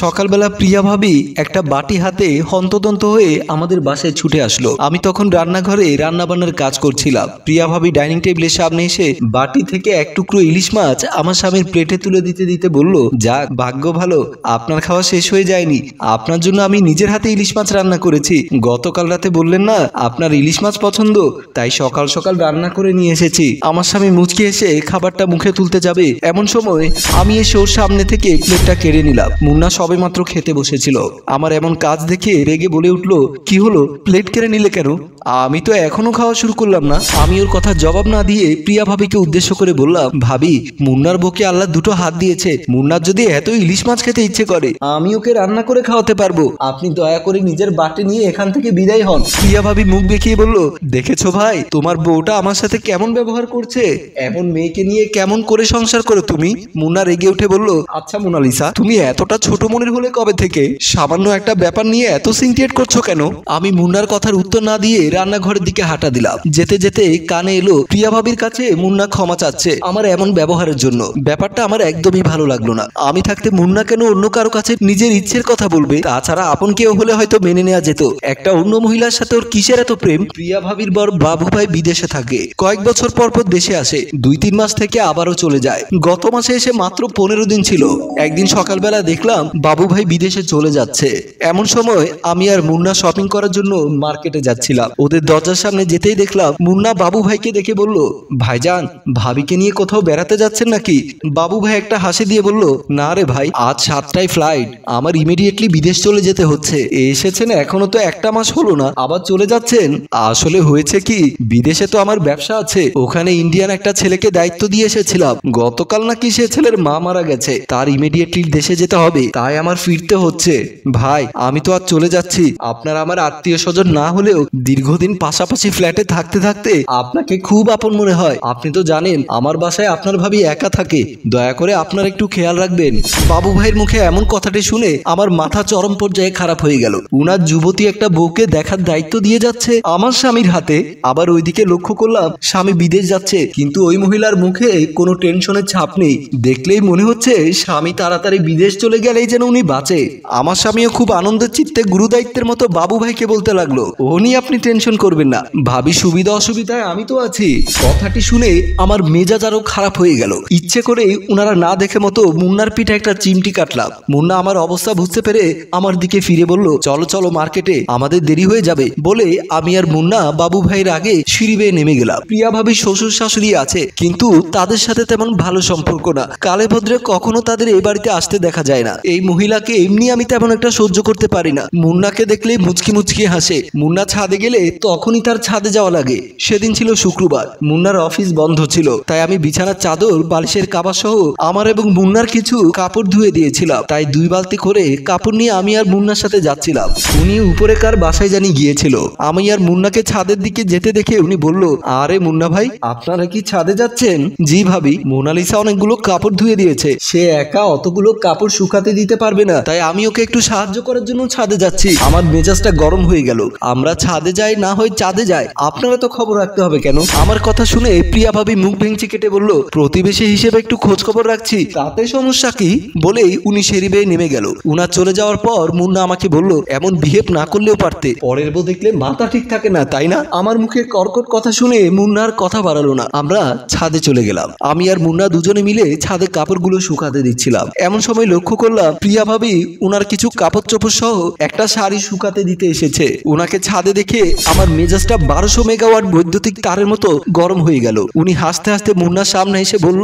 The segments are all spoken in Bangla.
সকালবেলা প্রিয়া ভাবি একটা বাটি হাতে হন্তদন্ত হয়ে আমাদের বাসায় ছুটে আসলো। আমি তখন রান্নাঘরে রান্নাবান্নার কাজ করছিলাম। প্রিয়া ভাবি ডাইনিং টেবিলের সামনে এসে বাটি থেকে এক টুকরো ইলিশ মাছ আমার স্বামীর প্লেটে তুলে দিতে দিতে বলল, যাক ভাগ্য ভালো, আপনার খাওয়া শেষ হয়ে যায়নি। আপনার জন্য আমি নিজের হাতে ইলিশ মাছ রান্না করেছি। গতকাল রাতে বললেন না আপনার ইলিশ মাছ পছন্দ, তাই সকাল সকাল রান্না করে নিয়ে এসেছি। আমার স্বামী মুচকি এসে খাবারটা মুখে তুলতে যাবে, এমন সময় আমি এসে ওর সামনে থেকে প্লেটটা কেড়ে নিলাম। মুন্না সবে মাত্র খেতে বসেছিল। আমার এমন কাজ দেখে রেগে বলে উঠলো, কি হলো, প্লেট কেড়ে নিলে কেন? আমি তো এখনো খাওয়া শুরু করলাম না। আমি ওর কথা জবাব না দিয়ে প্রিয়া ভাবিকে উদ্দেশ্য করে বললাম, ভাবি মুন্নার বকে আল্লাহ দুটো হাত দিয়েছে। মুন্নার যদি এত ইলিশ মাছ খেতে ইচ্ছে করে আমি ওকে রান্না করে খাওয়াতে পারবো। আপনি দয়া করে নিজের বাটি নিয়ে এখান থেকে বিদায় হন। প্রিয়া ভাবি মুখ দেখিয়ে বলল, দেখেছো ভাই তোমার বউটা আমার সাথে কেমন ব্যবহার করছে, এমন মেয়েকে নিয়ে কেমন করে সংসার করো তুমি? মুন্না রেগে উঠে বলল, আচ্ছা মোনালিসা, তুমি এতটা ছোট মনের হলে কবে থেকে? সামান্য একটা ব্যাপার নিয়ে এত সিনক্রিয়েট করছো কেন? আমি মুন্নার কথার উত্তর না দিয়ে রান্নাঘরের দিকে হাঁটা দিলাম। যেতে যেতে কানে এলো প্রিয়া ভাবির কাছে মুন্না ক্ষমা চাচ্ছে আমার এমন ব্যবহারের জন্য। ব্যাপারটা আমার একদমই ভালো লাগলো না। আমি থাকতে মুন্না কেন অন্য কারো কাছে নিজের ইচ্ছের কথা বলবে? তাছাড়া আপন কেউ হলে হয়তো মেনে নেওয়া যেত, একটা অন্য মহিলার সাথে ওর কিসের এত প্রেম? প্রিয়া ভাবির বর বাবু ভাই বিদেশে থাকে, কয়েক বছর পর পর দেশে আসে, 2-3 মাস থেকে আবারও চলে যায়। গত মাসে এসে মাত্র 15 দিন ছিল। একদিন সকালবেলা দেখলাম বাবু ভাই বিদেশে চলে যাচ্ছে। এমন সময় আমি আর মুন্না শপিং করার জন্য মার্কেটে যাচ্ছিলাম। ওদের দরজার সামনে যেতেই দেখলাম মুন্না বাবু ভাইকে দেখে বলল, ভাইজান ভাবিকে নিয়ে কোথাও বেড়াতে যাচ্ছেন নাকি? বাবু ভাই একটা হাসি দিয়ে বলল, না রে ভাই, আজ 7টায় ফ্লাইট, আমার ইমিডিয়েটলি বিদেশ চলে যেতে হচ্ছে। এসেছেন এখনো তো 1 মাস হলো না, আবার চলে যাচ্ছেন? আসলে হয়েছে কি, বিদেশে তো আমার ব্যবসা আছে, ওখানে ইন্ডিয়ান একটা ছেলেকে দায়িত্ব দিয়ে এসেছিলাম। গতকাল নাকি সে ছেলের মা মারা গেছে, তার ইমিডিয়েটলি দেশে যেতে হবে, তাই আমার ফিরতে হচ্ছে। ভাই আমি তো আজ চলে যাচ্ছি। আপনার আমার আত্মীয় স্বজন না হলেও দীর্ঘদিন পাশাপাশি ফ্ল্যাটে থাকতে থাকতে আপনাকে খুব আপন মনে হয়। আপনি তো জানেন আমার বাসায় আপনার ভাবি একা থাকে, দয়া করে আপনার একটু খেয়াল রাখবেন। বাবু ভাইয়ের মুখে এমন কথাটি শুনে আমার মাথা চরম পর্যায়ে খারাপ হয়ে গেল। উনার যুবতী একটা বউকে দেখার দায়িত্ব দিয়ে যাচ্ছে আমার স্বামীর হাতে। আবার ওইদিকে লক্ষ্য করলাম স্বামী বিদেশ যাচ্ছে, কিন্তু ওই মহিলার মুখে কোনো টেনশনের ছাপ নেই। দেখলেই মনে হচ্ছে স্বামী তাড়াতাড়ি বিদেশ চলে গেলেই যেন উনি বাঁচে। আমার স্বামীও খুব আনন্দের চিত্তে গুরুদায়িত্বের মতো বাবু ভাইকে বলতে লাগলো, ও নিয়ে আপনি টেনশন করবেন না, ভাবি সুবিধা অসুবিধায় আমি তো আছি। কথাটি শুনে আমার মেজাজ আরো খারাপ হয়ে গেল। ইচ্ছে করে উনারা না দেখে মতো মুন্নার পিঠে একটা চিমটি কাটলাম। মুন্না আমার অবস্থা বুঝতে পেরে আমার দিকে ফিরে বলল, চলো চলো মার্কেটে, আমাদের দেরি হয়ে যাবে। বলে আমি আর মুন্না বাবু ভাইয়ের আগে সিঁড়ি বেয়ে নেমে গেলাম। প্রিয়া ভাবি শ্বশুর শাশুড়ি আছে, কিন্তু তাদের সাথে তেমন ভালো সম্পর্ক না। কালে ভদ্রে কখনো তাদের এই বাড়িতে আসতে দেখা যায় না। এই মহিলাকে এমনি আমি তেমন একটা সহ্য করতে পারি না। মুন্নাকে দেখলেই মুচকি মুচকি হাসে। মুন্না ছাদে গেলে তখনই তার ছাদে যাওয়া লাগে। সেদিন ছিল শুক্রবার, মুন্নার অফিস বন্ধ ছিল, তাই আমি বিছানার চাদর, বালিশের কাবার সহ আমার এবং মুন্নার কিছু কাপড় ধুয়ে দিয়েছিলাম। তাই 2 বালতি করে কাপড় নিয়ে আমি আর মুন্নার সাথে যাচ্ছিলাম। উনি উপরে কার বাসায় জানি গিয়েছিল। আমি আর মুন্নাকে ছাদের দিকে যেতে দেখে উনি বলল, আরে মুন্না ভাই আপনারা কি ছাদে যাচ্ছেন? জি ভাবি, মোনালিসা অনেকগুলো কাপড় ধুয়ে দিয়েছে, সে একা অতগুলো কাপড় শুকাতে দিতে পারবে না, তাই আমি ওকে একটু সাহায্য করার জন্য ছাদে যাচ্ছি। আমার মেজাজটা গরম হয়ে গেল। আমরা ছাদে যাই না হয় চাঁদে যাই, আপনারা তো খবর রাখতে হবে কেন? আমার কথা শুনে প্রিয়া ভাবি মুখ ভেঙচি কেটে বলল, প্রতিবেশী হিসেবে একটু খোঁজ খবর রাখছি, তাতে সমস্যা কি? বলেই উনি সিঁড়ি বেয়ে নেমে গেল। উনার চলে যাওয়ার পর মুন্না আমাকে বলল, এমন বিহেভ না করলেও পারতে, পরের বউ দেখলে মাথা ঠিক থাকে না তাই না? আমার মুখে কর্কট কথা শুনে মুন্নার কথা বাড়ালো না। আমরা ছাদে চলে গেলাম। আমি আর মুন্না দুজনে মিলে ছাদে কাপড়গুলো শুকাতে দিচ্ছিলাম। এমন সময় লক্ষ্য করলাম প্রিয়া ভাবি উনার কিছু কাপড় চোপড় সহ একটা শাড়ি শুকাতে দিতে এসেছে। উনাকে ছাদে দেখে আমার মেজাজটা 1200 মেগাওয়াট বৈদ্যুতিক তারের মতো গরম হয়ে গেল। উনি হাসতে হাসতে মুন্নার সামনে এসে বলল,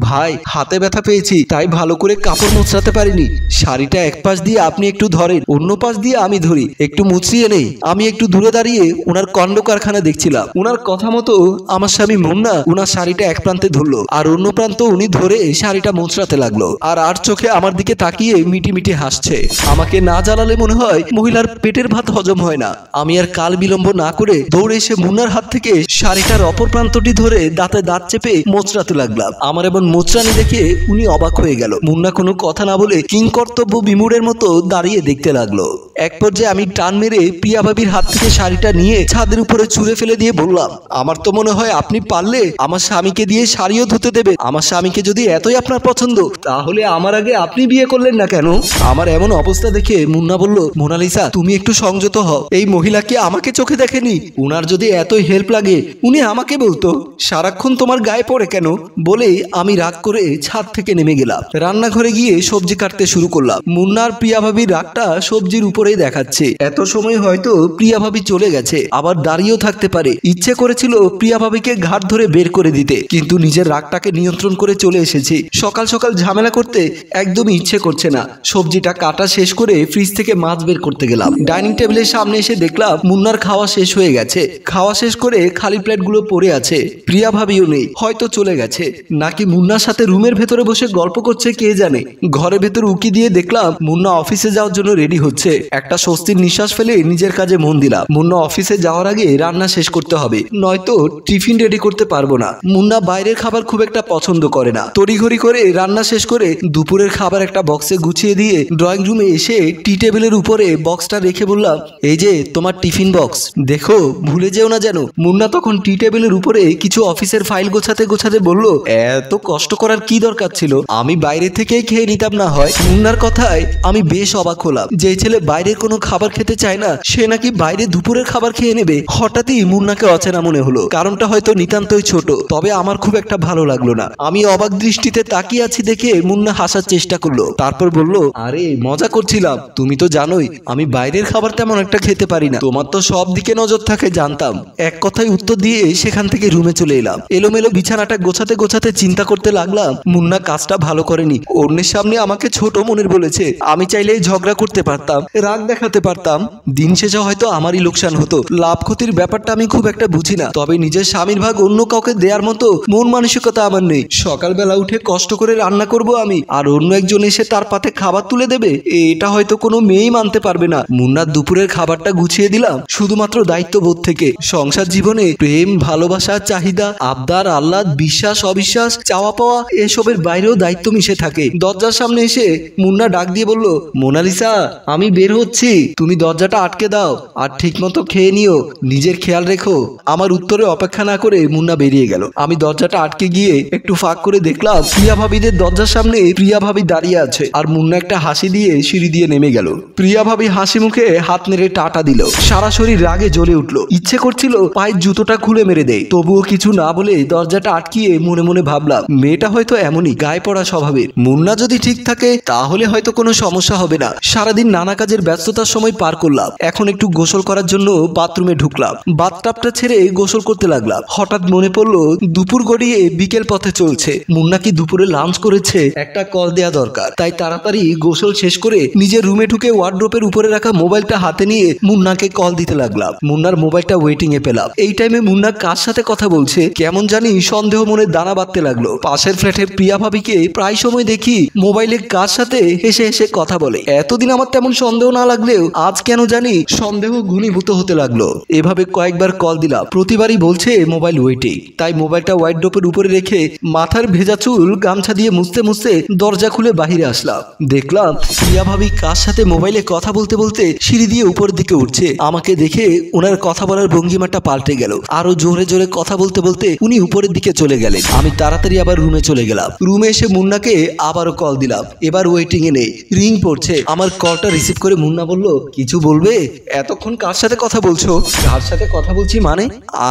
ভাই হাতে ব্যথা পেয়েছি, তাই ভালো করে কাপড় মুছড়াতে পারিনি। শাড়িটা এক পাশ দিয়ে আপনি একটু ধরেন, অন্য পাশ দিয়ে আমি ধরি, একটু মুছড়িয়ে নেই। আমি একটু দূরে দাঁড়িয়ে উনার কন্ড কারখানা দেখছিলাম। উনার কথা মতো আমার স্বামী মুন্না উনার শাড়িটা এক প্রান্তে ধরলো, আর অন্য প্রান্ত উনি ধরে শাড়িটা মুছড়াতে লাগলো। আর চোখে আমার দিকে তাকিয়ে মিটি মিটি হাসছে। আমাকে না জ্বালালে মনে হয় মহিলার পেটের ভাত হজম হয় না। আমি আর কাল বিলম্ব না করে দৌড়ে এসে মুন্নার হাত থেকে শাড়িটার অপর প্রান্তটি ধরে দাঁতে দাঁত চেপে মোচড়াতে লাগলাম। আমার এমন মোচড়ানি দেখে উনি অবাক হয়ে গেল। মুন্না কোনো কথা না বলে কিংকর্তব্য বিমূঢ়ের মতো দাঁড়িয়ে দেখতে লাগলো। এক পর্যায়ে আমি টান মেরে প্রিয়া ভাবির হাত থেকে শাড়িটা নিয়ে ছাদের উপরে ছুঁড়ে ফেলে দিয়ে বললাম, আমার তো মনে হয় আপনি পারলে আমার স্বামীকে দিয়ে শাড়িও ধুতে দেবে। আমার স্বামীকে যদি এতই আপনার পছন্দ, তাহলে আমার আগে আপনি বিয়ে করলেন না কেন? আমার এমন অবস্থা দেখে মুন্না বলল, মোনালিসা তুমি একটু সংযত হও, এই মহিলা কি আমাকে চোখে দেখেনি? উনার যদি এতই হেল্প লাগে উনি আমাকে বলতো, সারাক্ষণ তোমার গায়ে পড়ে কেন? বলেই আমি রাগ করে ছাদ থেকে নেমে গেলাম। রান্নাঘরে গিয়ে সবজি কাটতে শুরু করলাম। মুন্নার প্রিয়া ভাবির রাগটা সবজির উপরেই দেখাচ্ছে। এত সময় হয়তো প্রিয়া ভাবি চলে গেছে, আবার দাঁড়িয়েও থাকতে পারে। ইচ্ছে করেছিল প্রিয়া ভাবিকে ঘাট ধরে বের করে দিতে, কিন্তু নিজের রাগটাকে নিয়ন্ত্রণ করে চলে এসেছি। সকাল সকাল ঝামেলা করতে একদমই ইচ্ছে করছে না। সবজিটা কাটা শেষ করে ফ্রিজ থেকে মাছ বের করতে গেলাম। ডাইনিং টেবিলের সামনে এসে দেখলাম মুন্নার খাওয়া শেষ হয়ে গেছে। খাওয়া শেষ করে খালি প্লেটগুলো পড়ে আছে। প্রিয়া ভাবিও নেই, হয়তো চলে গেছে, নাকি মুন্নার সাথে রুমের ভেতরে বসে গল্প করছে কে জানে। ঘরের ভেতর উকি দিয়ে দেখলাম মুন্না অফিসে যাওয়ার জন্য রেডি হচ্ছে। একটা স্বস্তির নিঃশ্বাস ফেলে নিজের কাজে মন দিলাম। মুন্না অফিসে যাওয়ার আগে রান্না শেষ করতে হবে, নয়তো টিফিন রেডি করতে পারবো না। মুন্না বাইরের খাবার খুব একটা পছন্দ করে না। তড়িঘড়ি করে রান্না শেষ করে দুপুরের খাবার একটা বক্সে গুছিয়ে দিয়ে ড্রয়িং রুমে এসে টি টেবিলের উপরে বক্সটা রেখে বললাম, এই যে তোমার টিফিন বক্স, দেখো ভুলে যেও না যেন। মুন্না তখন টি টেবিলের উপরে কিছু অফিসের ফাইল গোছাতে গোছাতে বলল, এত কষ্ট করার কি দরকার ছিল, আমি বাইরে থেকেই খেয়ে নিতাম না হয়। মুন্নার কথায় আমি বেশ অবাক হলাম। যে ছেলে বাইরের কোনো খাবার খেতে চায় না, সে নাকি বাইরে দুপুরের খাবার খেয়ে নেবে। হঠাৎই মুন্নাকে অচেনা মনে হলো। কারণটা হয়তো নিতান্তই ছোট, তবে আমার খুব একটা ভালো লাগলো না। আমি অবাক দৃষ্টিতে তাকিয়ে আছি দেখে মুন্না হাসার চেষ্টা করলো। তারপর বলল, আরে মজা করছিলাম, তুমি তো জানোই আমি বাইরের খাবার তেমন একটা খেতে পারি না। তোমার তো সব দিকে নজর থাকে জানতাম। এক কথায় উত্তর দিয়ে সেখান থেকে রুমে চলে এলাম। এলোমেলো বিছানাটা গোছাতে গোছাতে চিন্তা করতে লাগলাম, মুন্না কাজটা ভালো করেনি। অন্যের সামনে আমাকে ছোট মনের বলেছে। আমি চাইলেই ঝগড়া করতে পারতাম, রাগ দেখাতে পারতাম। দিন শেষে হয়তো আমারই লোকসান হতো। লাভ ক্ষতির ব্যাপারটা আমি খুব একটা বুঝি না, তবে নিজের স্বামীর ভাগ অন্য কাউকে দেওয়ার মতো মন মানসিকতা আমার নেই। সকালবেলা উঠে কষ্ট করে রান্না করব আমি, আর অন্য একজন এসে তার পাতে খাবার তুলে দেবে, এটা হয়তো কোনো মেয়েই মানতে পারবে না। মুন্নার দুপুরের খাবারটা গুছিয়ে দিলাম শুধুমাত্র দায়িত্ববোধ থেকে। সংসার জীবনে প্রেম, ভালোবাসা, চাহিদা, আবদার, আহ্লাদ, বিশ্বাস, অবিশ্বাস, চাওয়া পাওয়া এসবের বাইরেও দায়িত্ব মিশে থাকে। দরজার সামনে এসে মুন্না ডাক দিয়ে বলল, মোনালিসা আমি বের হচ্ছি, তুমি দরজাটা আটকে দাও আর ঠিক মতো খেয়ে নিও, নিজের খেয়াল রেখো। আমার উত্তরে অপেক্ষা না করে মুন্না বেরিয়ে গেল। আমি দরজাটা আটকে গিয়ে একটু ফাঁক করে দেখলাম প্রিয়া ভাবিদের দরজার সামনে প্রিয়া ভাবি দাঁড়িয়ে আছে, আর মুন্না একটা হাসি দিয়ে সিঁড়ি দিয়ে নেমে গেল। প্রিয়া ভাবি হাসি মুখে হাত নেড়ে টাটা দিল। সারা শরীর রাগে জ্বলে উঠলো। ইচ্ছে করছিল পায়ের জুতোটা খুলে মেরে দেয়, তবুও কিছু না বলে দরজাটা আটকিয়ে মনে মনে ভাবলাম, মেয়েটা হয়তো এমনই গায়ে পড়া স্বভাবের। মুন্না যদি ঠিক থাকে তাহলে হয়তো কোনো সমস্যা হবে না। সারাদিন নানা কাজের ব্যস্ততার সময় পার করলাম। এখন একটু গোসল করার জন্য বাথরুমে ঢুকলাম। বাথটাবটা ছেড়ে গোসল করতে লাগলাম। হঠাৎ মনে পড়লো দুপুর গড়িয়ে বিকেল পথে চলছে। মুন্না কি দুপুরে লাঞ্চ করেছে? একটা কল দেয়া দরকার। তাই তাড়াতাড়ি গোসল শেষ করে নিজের রুমে ঢুকে ওয়ার্ড্রোপের উপরে রাখা মোবাইলটা হাতে নিয়ে মুন্নাকে কল দিতে লাগলাম। মুন্নার মোবাইলটা ওয়েটিং এ পেলাম। এই টাইমে মুন্না কার সাথে কথা বলছে কেমন জানি সন্দেহ মনে দানা বাঁধতে লাগলো। পাশের ফ্ল্যাটে প্রিয়া ভাবিকে প্রায় সময় দেখি মোবাইলে কার সাথে হেসে হেসে কথা বলে। এতদিন আমার তেমন সন্দেহ না লাগলেও আজ কেন জানি সন্দেহ ঘনীভূত হতে লাগলো। এভাবে কয়েকবার কল দিলাম, প্রতিবারই বলছে মোবাইল ওয়েটিং। তাই মোবাইলটা ওয়ার্ড্রোপের উপরে রেখে মাথার ভেজা চুল গামছা দিয়ে মুছতে মুছতে দরজা খুলে বাহিরে আসলাম। দেখলাম প্রিয়া ভাবি কার সাথে মোবাইলে কথা বলতে বলতে সিঁড়ি দিয়ে উপরের দিকে উঠছে। আমাকে দেখে ওনার কথা বলার ভঙ্গিমাটা পাল্টে গেল। আরো জোরে জোরে কথা বলতে বলতে উনি উপরের দিকে চলে গেলেন। আমি তাড়াতাড়ি আবার রুমে চলে গেলাম। রুমে এসে মুন্নাকে আবারও কল দিলাম। এবার ওয়েটিং এ নেই, রিং পড়ছে। আমার কলটা রিসিভ করে মুন্না বলল, কিছু বলবে? এতক্ষণ কার সাথে কথা বলছো? কার সাথে কথা বলছি মানে?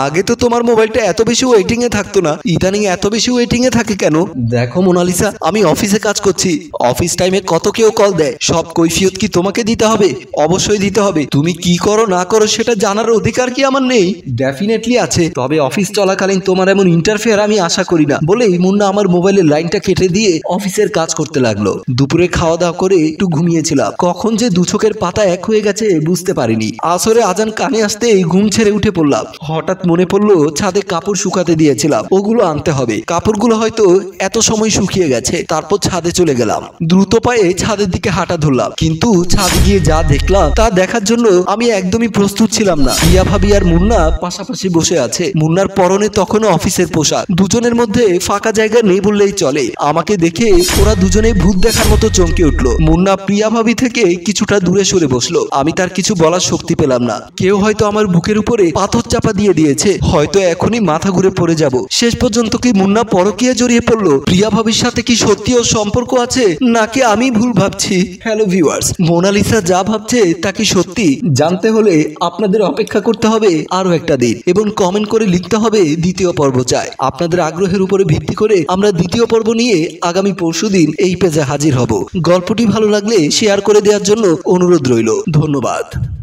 আগে তো তোমার মোবাইলটা এত বেশি ওয়েটিং এ থাকতো না, ইদানিং এত বেশি ওয়েটিং এ থাকে কেন? দেখো মোনালিসা, আমি অফিসে কাজ করছি। অফিস টাইমে কত কেউ কল দেয়, সব কৈফিয়ত কি তোমাকে দিতে হবে? অবশ্যই দিতে হবে। তুমি কি করো না করো সেটা জানার অধিকার কি আমার নেই? ডেফিনেটলি আছে, তবে অফিস চলাকালীন তোমার এমন ইন্টারফেয়ার আমি আশা করি না। বলেই মুন্না আমার মোবাইলের লাইনটা কেটে দিয়ে অফিসের কাজ করতে লাগলো। দুপুরে খাওয়া দাওয়া করে একটু ঘুমিয়েছিলাম। কখন যে দু চোখের পাতা এক হয়ে গেছে বুঝতে পারিনি। আসরে আজান কানে আসতেই ঘুম ছেড়ে উঠে পড়লাম। হঠাৎ মনে পড়লো ছাদে কাপড় শুকাতে দিয়েছিলাম, ওগুলো আনতে হবে। কাপড়গুলো হয়তো এত সময় শুকিয়ে গেছে। তারপর ছাদে চলে গেলাম। দ্রুত পায়ে ছাদের দিকে হাঁটা ধরলাম, কিন্তু ছাদে গিয়ে যা দেখলাম তা দেখার জন্য আমি একদমই প্রস্তুত ছিলাম না। প্রিয়া ভাবি আর মুন্না পাশাপাশি বসে আছে। মুন্নার পরনে তখনও অফিসের পোশাক। দুজনের মধ্যে ফাঁকা জায়গা নেই বললেই চলে। আমাকে দেখে ওরা দুজনে ভূত দেখার মতো চমকে উঠলো। মুন্না প্রিয়া ভাবি থেকে কিছুটা দূরে দূরে সরে বসলো। আমি তার কিছু বলার শক্তি পেলাম না। কেউ হয়তো আমার বুকের উপরে পাথর চাপা দিয়ে দিয়েছে, হয়তো এখনই মাথা ঘুরে পড়ে যাব। শেষ পর্যন্ত কি মুন্না পরকীয়া জড়িয়ে পড়লো? প্রিয়া ভাবির সাথে কি সত্যি ওর সম্পর্ক আছে, নাকি আমি ভুল ভাবছি? হ্যালো ভিউয়ার্স, মোনালিসা যা ভাবছে তা কি সত্যি? জানতে হলে আপনাদের অপেক্ষা করতে হবে আরো একটা দিন এবং কমেন্ট করে লিখতে হবে দ্বিতীয় পর্ব চাই। আপনাদের আগ্রহের উপরে ভিত্তি করে আমরা দ্বিতীয় পর্ব নিয়ে আগামী পরশুদিন এই পেজে হাজির হব। গল্পটি ভালো লাগলে শেয়ার করে দেওয়ার জন্য অনুরোধ রইল। ধন্যবাদ।